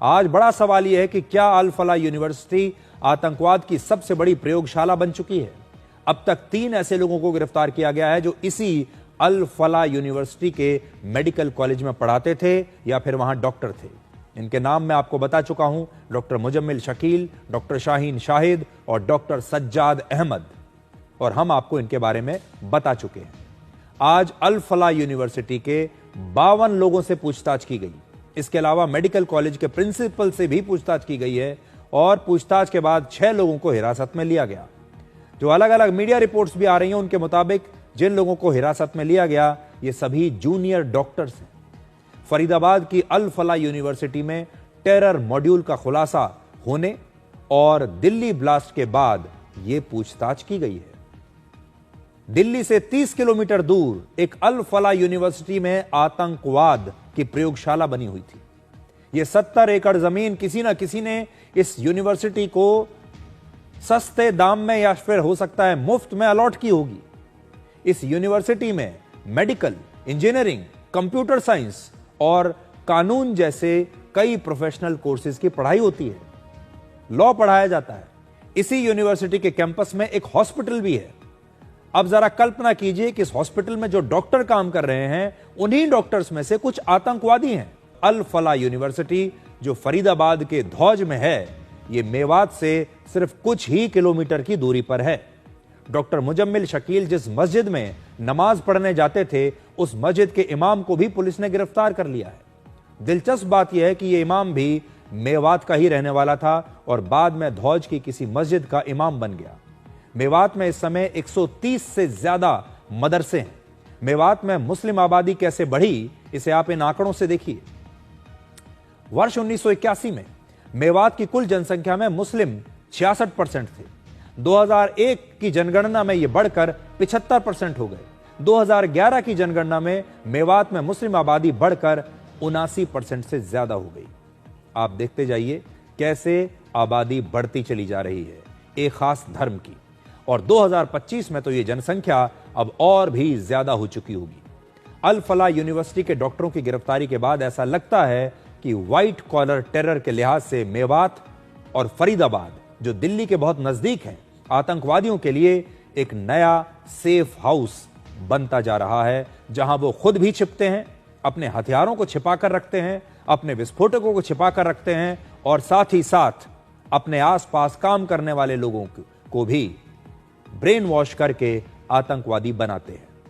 आज बड़ा सवाल यह है कि क्या अल फलाह यूनिवर्सिटी आतंकवाद की सबसे बड़ी प्रयोगशाला बन चुकी है। अब तक 3 ऐसे लोगों को गिरफ्तार किया गया है जो इसी अल फलाह यूनिवर्सिटी के मेडिकल कॉलेज में पढ़ाते थे या फिर वहां डॉक्टर थे। इनके नाम मैं आपको बता चुका हूं, डॉक्टर मुजम्मिल शकील, डॉक्टर शाहीन शाहिद और डॉक्टर सज्जाद अहमद, और हम आपको इनके बारे में बता चुके हैं। आज अल फलाह यूनिवर्सिटी के 52 लोगों से पूछताछ की गई। इसके अलावा मेडिकल कॉलेज के प्रिंसिपल से भी पूछताछ की गई है और पूछताछ के बाद 6 लोगों को हिरासत में लिया गया। जो अलग अलग मीडिया रिपोर्ट्स भी आ रही हैं, उनके मुताबिक जिन लोगों को हिरासत में लिया गया ये सभी जूनियर डॉक्टर्स हैं। फरीदाबाद की अल फलाह यूनिवर्सिटी में टेरर मॉड्यूल का खुलासा होने और दिल्ली ब्लास्ट के बाद यह पूछताछ की गई है। दिल्ली से 30 किलोमीटर दूर एक अल फलाह यूनिवर्सिटी में आतंकवाद की प्रयोगशाला बनी हुई थी। यह 70 एकड़ जमीन किसी ना किसी ने इस यूनिवर्सिटी को सस्ते दाम में या फिर हो सकता है मुफ्त में अलॉट की होगी। इस यूनिवर्सिटी में मेडिकल, इंजीनियरिंग, कंप्यूटर साइंस और कानून जैसे कई प्रोफेशनल कोर्सेज की पढ़ाई होती है। लॉ पढ़ाया जाता है। इसी यूनिवर्सिटी के कैंपस में एक हॉस्पिटल भी है। अब जरा कल्पना कीजिए कि इस हॉस्पिटल में जो डॉक्टर काम कर रहे हैं उन्हीं डॉक्टर्स में से कुछ आतंकवादी हैं। अल फलाह यूनिवर्सिटी जो फरीदाबाद के धौज में है, यह मेवात से सिर्फ कुछ ही किलोमीटर की दूरी पर है। डॉक्टर मुजम्मिल शकील जिस मस्जिद में नमाज पढ़ने जाते थे, उस मस्जिद के इमाम को भी पुलिस ने गिरफ्तार कर लिया है। दिलचस्प बात यह है कि यह इमाम भी मेवात का ही रहने वाला था और बाद में धौज की किसी मस्जिद का इमाम बन गया। मेवात में इस समय 130 से ज्यादा मदरसे हैं। मेवात में मुस्लिम आबादी कैसे बढ़ी, इसे आप इन आंकड़ों से देखिए। वर्ष 1981 में मेवात की कुल जनसंख्या में मुस्लिम 66% थे। 2001 की जनगणना में यह बढ़कर 75% हो गए। 2011 की जनगणना में मेवात में मुस्लिम आबादी बढ़कर 79% से ज्यादा हो गई। आप देखते जाइए कैसे आबादी बढ़ती चली जा रही है एक खास धर्म की, और 2025 में तो यह जनसंख्या अब और भी ज्यादा हो चुकी होगी। अल फलाह यूनिवर्सिटी के डॉक्टरों की गिरफ्तारी के बाद ऐसा लगता है कि व्हाइट कॉलर टेरर के लिहाज से मेवात और फरीदाबाद, जो दिल्ली के बहुत नजदीक हैं, आतंकवादियों के लिए एक नया सेफ हाउस बनता जा रहा है, जहां वो खुद भी छिपते हैं, अपने हथियारों को छिपा कर रखते हैं, अपने विस्फोटकों को छिपा कर रखते हैं और साथ ही साथ अपने आसपास काम करने वाले लोगों को भी ब्रेन वॉश करके आतंकवादी बनाते हैं।